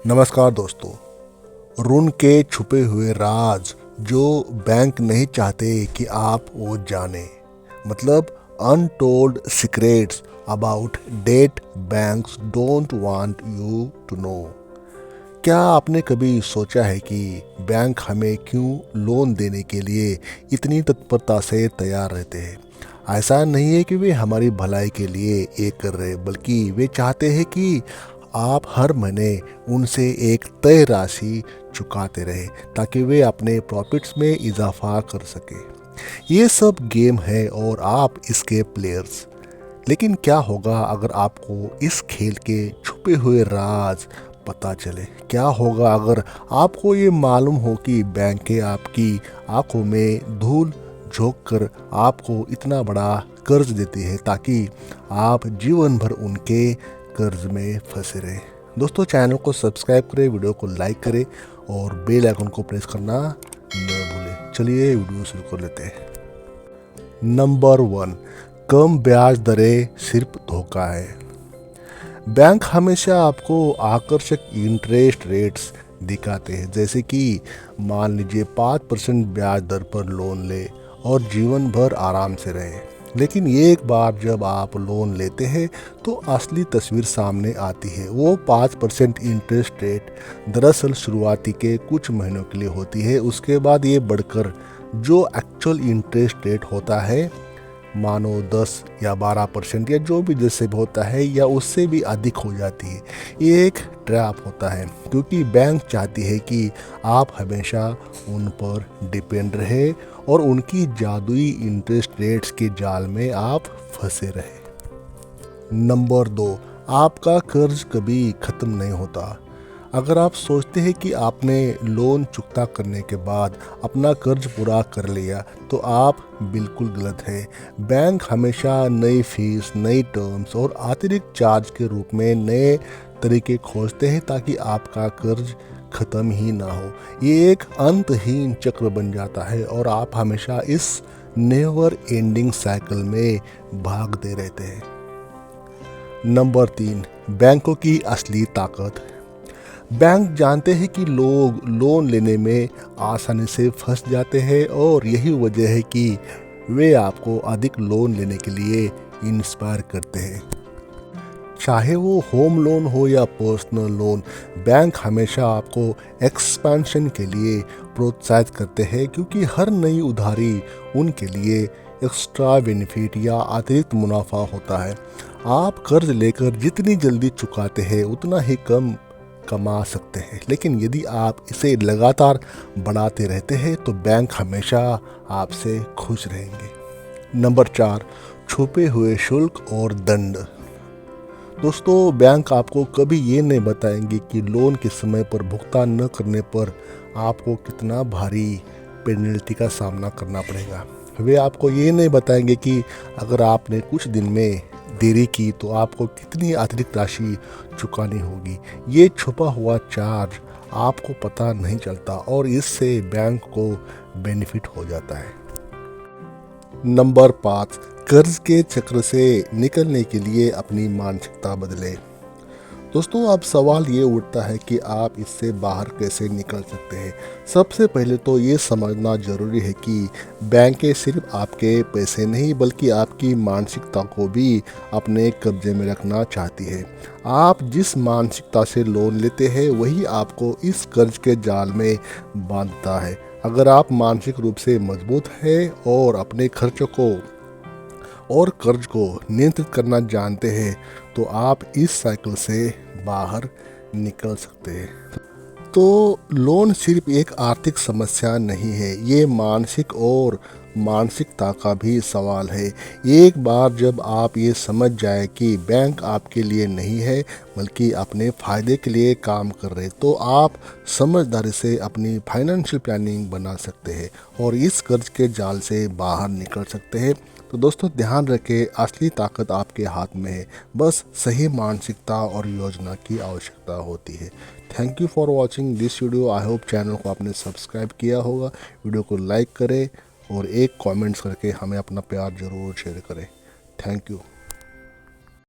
नमस्कार दोस्तों। ऋण के छुपे हुए राज जो बैंक नहीं चाहते कि आप वो जाने, मतलब untold secrets about debt banks don't want you to know. क्या आपने कभी सोचा है कि बैंक हमें क्यों लोन देने के लिए इतनी तत्परता से तैयार रहते हैं? ऐसा नहीं है कि वे हमारी भलाई के लिए ये कर रहे, बल्कि वे चाहते हैं कि आप हर महीने उनसे एक तय राशि चुकाते रहे ताकि वे अपने प्रॉफिट्स में इजाफा कर सके। ये सब गेम है और आप इसके प्लेयर्स। लेकिन क्या होगा अगर आपको इस खेल के छुपे हुए राज पता चले? क्या होगा अगर आपको ये मालूम हो कि बैंकें आपकी आंखों में धूल झोंक कर आपको इतना बड़ा कर्ज देती है ताकि आप जीवन भर उनके कर्ज में फंसे रहे? दोस्तों, चैनल को सब्सक्राइब करें, वीडियो को लाइक करें और बेल आइकन को प्रेस करना न भूलें। चलिए वीडियो शुरू कर लेते हैं। नंबर 1, कम ब्याज दरें सिर्फ धोखा है। बैंक हमेशा आपको आकर्षक इंटरेस्ट रेट्स दिखाते हैं, जैसे कि मान लीजिए 5% ब्याज दर पर लोन ले और जीवन भर आराम से रहे। लेकिन एक बार जब आप लोन लेते हैं तो असली तस्वीर सामने आती है। वो 5% इंटरेस्ट रेट दरअसल शुरुआती के कुछ महीनों के लिए होती है। उसके बाद ये बढ़कर जो एक्चुअल इंटरेस्ट रेट होता है, मानो 10 या 12% या जो भी जैसे भी होता है, या उससे भी अधिक हो जाती है। ये एक ट्रैप होता है क्योंकि बैंक चाहती है कि आप हमेशा उन पर डिपेंड रहे और उनकी जादुई इंटरेस्ट रेट्स के जाल में आप फंसे रहे। नंबर 2, आपका कर्ज कभी ख़त्म नहीं होता। अगर आप सोचते हैं कि आपने लोन चुकता करने के बाद अपना कर्ज पूरा कर लिया, तो आप बिल्कुल गलत है। बैंक हमेशा नई फीस, नई टर्म्स और अतिरिक्त चार्ज के रूप में नए तरीके खोजते हैं ताकि आपका कर्ज ख़त्म ही ना हो। ये एक अंतहीन चक्र बन जाता है और आप हमेशा इस नेवर एंडिंग साइकिल में भागते रहते हैं। नंबर 3, बैंकों की असली ताकत। बैंक जानते हैं कि लोग लोन लेने में आसानी से फंस जाते हैं और यही वजह है कि वे आपको अधिक लोन लेने के लिए इंस्पायर करते हैं। चाहे वो होम लोन हो या पर्सनल लोन, बैंक हमेशा आपको एक्सपेंशन के लिए प्रोत्साहित करते हैं क्योंकि हर नई उधारी उनके लिए एक्स्ट्रा बेनिफिट या अतिरिक्त मुनाफा होता है। आप कर्ज लेकर जितनी जल्दी चुकाते हैं उतना ही कम कमा सकते हैं, लेकिन यदि आप इसे लगातार बढ़ाते रहते हैं तो बैंक हमेशा आपसे खुश रहेंगे। नंबर 4, छुपे हुए शुल्क और दंड। दोस्तों, बैंक आपको कभी ये नहीं बताएंगे कि लोन के समय पर भुगतान न करने पर आपको कितना भारी पेनल्टी का सामना करना पड़ेगा। वे आपको ये नहीं बताएंगे कि अगर आपने कुछ दिन में देरी की तो आपको कितनी अतिरिक्त राशि चुकानी होगी। ये छुपा हुआ चार्ज आपको पता नहीं चलता और इससे बैंक को बेनिफिट हो जाता है। नंबर 5, कर्ज के चक्र से निकलने के लिए अपनी मानसिकता बदलें। दोस्तों, अब सवाल ये उठता है कि आप इससे बाहर कैसे निकल सकते हैं। सबसे पहले तो ये समझना ज़रूरी है कि बैंकें सिर्फ आपके पैसे नहीं बल्कि आपकी मानसिकता को भी अपने कब्जे में रखना चाहती है। आप जिस मानसिकता से लोन लेते हैं वही आपको इस कर्ज के जाल में बांधता है। अगर आप मानसिक रूप से मजबूत हैं और अपने खर्चों को और कर्ज को नियंत्रित करना जानते हैं तो आप इस साइकिल से बाहर निकल सकते हैं। तो लोन सिर्फ एक आर्थिक समस्या नहीं है, ये मानसिक और मानसिकता का भी सवाल है। एक बार जब आप ये समझ जाए कि बैंक आपके लिए नहीं है बल्कि अपने फ़ायदे के लिए काम कर रहे, तो आप समझदारी से अपनी फाइनेंशियल प्लानिंग बना सकते हैं और इस कर्ज के जाल से बाहर निकल सकते हैं। तो दोस्तों, ध्यान रखें, असली ताकत आपके हाथ में है, बस सही मानसिकता और योजना की आवश्यकता होती है। Thank you for watching this video. I hope channel को आपने सब्सक्राइब किया होगा। वीडियो को लाइक करें और एक कमेंट्स करके हमें अपना प्यार ज़रूर शेयर करें। Thank you.